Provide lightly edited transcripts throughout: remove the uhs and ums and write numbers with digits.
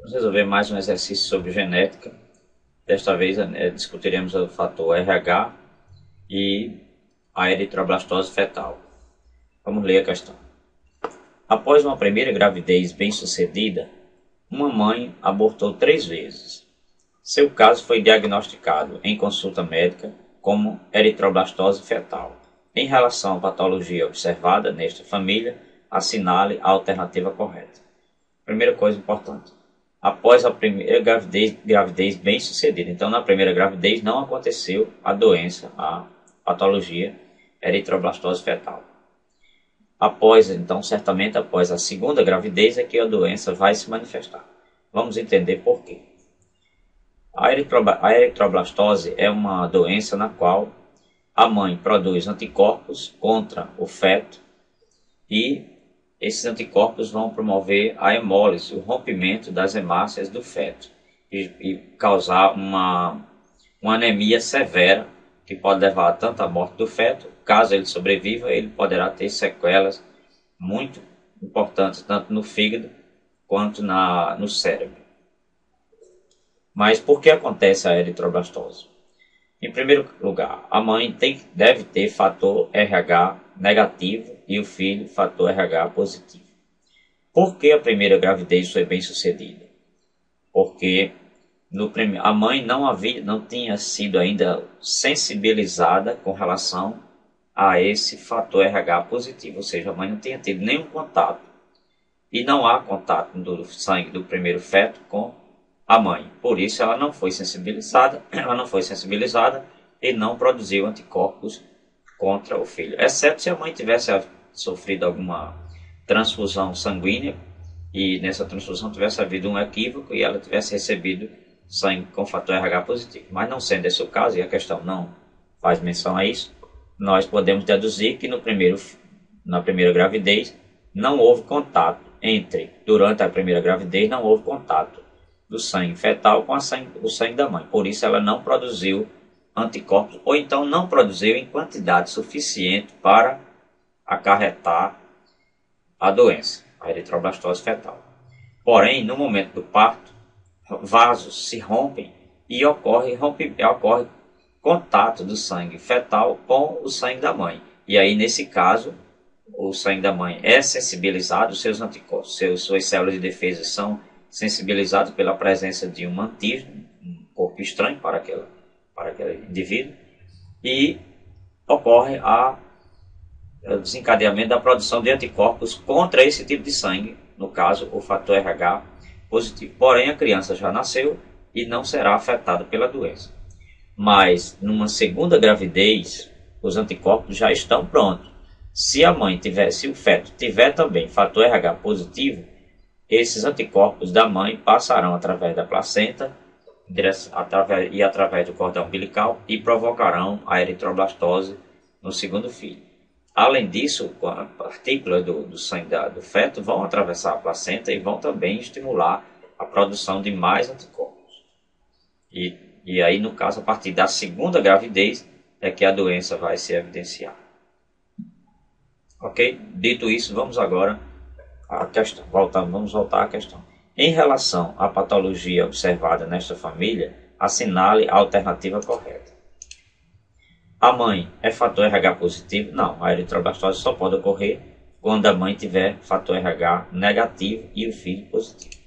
Vamos resolver mais um exercício sobre genética. Desta vez discutiremos o fator RH e a eritroblastose fetal. Vamos ler a questão. Após uma primeira gravidez bem-sucedida, uma mãe abortou 3 vezes. Seu caso foi diagnosticado em consulta médica como eritroblastose fetal. Em relação à patologia observada nesta família, assinale a alternativa correta. Primeira coisa importante. Após a primeira gravidez bem-sucedida. Então, na primeira gravidez não aconteceu a doença, a patologia eritroblastose fetal. Certamente após a segunda gravidez é que a doença vai se manifestar. Vamos entender por quê. A eritroblastose é uma doença na qual a mãe produz anticorpos contra o feto e esses anticorpos vão promover a hemólise, o rompimento das hemácias do feto e causar uma anemia severa que pode levar tanto à morte do feto. Caso ele sobreviva, ele poderá ter sequelas muito importantes tanto no fígado quanto no cérebro. Mas por que acontece a eritroblastose? Em primeiro lugar, a mãe deve ter fator RH negativo e o filho fator RH positivo. Por que a primeira gravidez foi bem sucedida? Porque a mãe não tinha sido ainda sensibilizada com relação a esse fator RH positivo, ou seja, a mãe não tinha tido nenhum contato e não há contato do sangue do primeiro feto com a mãe. Por isso ela não foi sensibilizada e não produziu anticorpos contra o filho, exceto se a mãe tivesse sofrido alguma transfusão sanguínea e nessa transfusão tivesse havido um equívoco e ela tivesse recebido sangue com fator RH positivo. Mas não sendo esse o caso, e a questão não faz menção a isso, nós podemos deduzir que na primeira gravidez não houve contato durante a primeira gravidez não houve contato do sangue fetal com o sangue da mãe. Por isso ela não produziu anticorpos, ou então não produziu em quantidade suficiente para acarretar a doença, a eritroblastose fetal. Porém, no momento do parto, vasos se rompem e ocorre contato do sangue fetal com o sangue da mãe. E aí, nesse caso, o sangue da mãe é sensibilizado, seus anticorpos, suas células de defesa são sensibilizadas pela presença de um antígeno, um corpo estranho para aquele indivíduo, e ocorre o desencadeamento da produção de anticorpos contra esse tipo de sangue, no caso o fator RH positivo. Porém, a criança já nasceu e não será afetada pela doença. Mas numa segunda gravidez, os anticorpos já estão prontos. Se o feto tiver também fator RH positivo, esses anticorpos da mãe passarão através da placenta através do cordão umbilical e provocarão a eritroblastose no segundo filho. Além disso, as partículas do sangue do feto vão atravessar a placenta e vão também estimular a produção de mais anticorpos. E aí, no caso, a partir da segunda gravidez é que a doença vai se evidenciar. Ok? Dito isso, vamos agora à questão. Vamos voltar à questão. Em relação à patologia observada nesta família, assinale a alternativa correta. A mãe é fator RH positivo? Não, a eritroblastose só pode ocorrer quando a mãe tiver fator RH negativo e o filho positivo.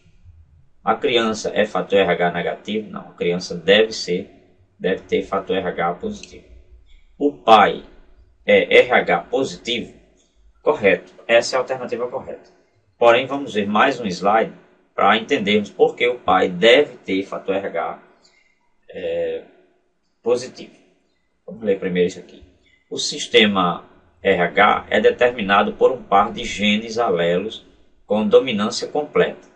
A criança é fator RH negativo? Não, a criança deve ter fator RH positivo. O pai é RH positivo? Correto, essa é a alternativa correta. Porém, vamos ver mais um slide para entendermos por que o pai deve ter fator RH positivo. Vamos ler primeiro isso aqui. O sistema RH é determinado por um par de genes alelos com dominância completa.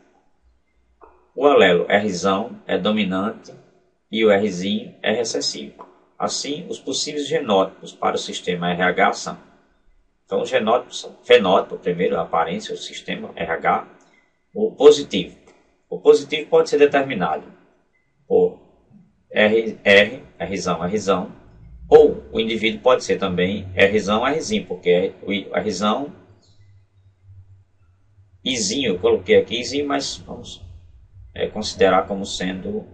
O alelo Rzão é dominante e o Rzinho é recessivo. Assim, os possíveis genótipos para o sistema RH são. Então, os genótipos são fenótipo, primeiro, a aparência, o sistema RH, o positivo. O positivo pode ser determinado por Rzão, ou o indivíduo pode ser também Rzão, Rzinho, porque o Rzão, Izinho, eu coloquei aqui Izinho, mas vamos considerar como sendo,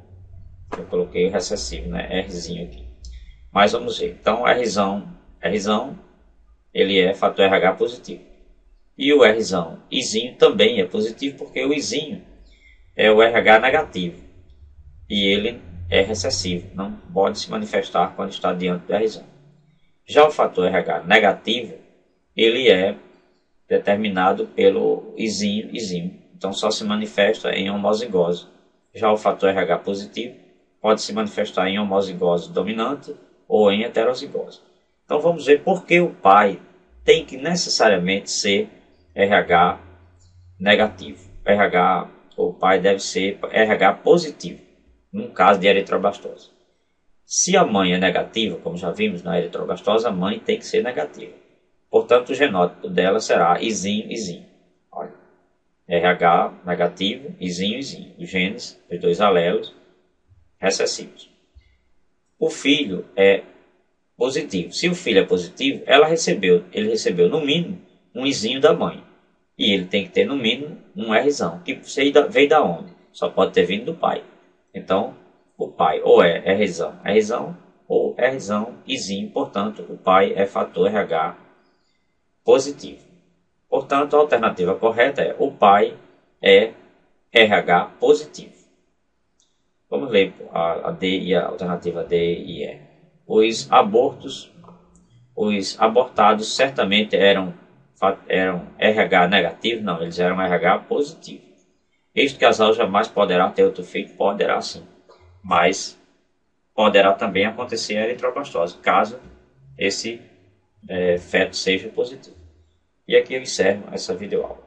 eu coloquei o recessivo, né, Rzinho aqui. Mas vamos ver. Então, Rzão, ele é fator RH positivo. E o Rzão, Izinho, também é positivo, porque o Izinho é o RH negativo. E ele é recessivo, não pode se manifestar quando está diante do Rzão. Já o fator RH negativo, ele é determinado pelo Izinho. Então só se manifesta em homozigose. Já o fator RH positivo pode se manifestar em homozigose dominante ou em heterozigose. Então vamos ver por que o pai tem que necessariamente ser RH negativo. O pai deve ser RH positivo, num caso de eritroblastose. Se a mãe é negativa, como já vimos na eritroblastose, a mãe tem que ser negativa. Portanto, o genótipo dela será Izinho. Olha, RH negativo, Izinho. Os genes, os dois alelos recessivos. O filho é positivo. Se o filho é positivo, ele recebeu no mínimo um Izinho da mãe. E ele tem que ter no mínimo um Rzão, que veio da onde? Só pode ter vindo do pai. Então, o pai ou é Rzão ou Rzão Izinho, portanto, o pai é fator RH positivo. Portanto, a alternativa correta é o pai é RH positivo. Vamos ler a D e a alternativa D e E. Os abortados certamente eram RH negativo? Não, eles eram RH positivo. Este casal jamais poderá ter outro filho? Poderá sim, mas poderá também acontecer a eritroblastose, caso esse feto seja positivo. E aqui eu encerro essa videoaula.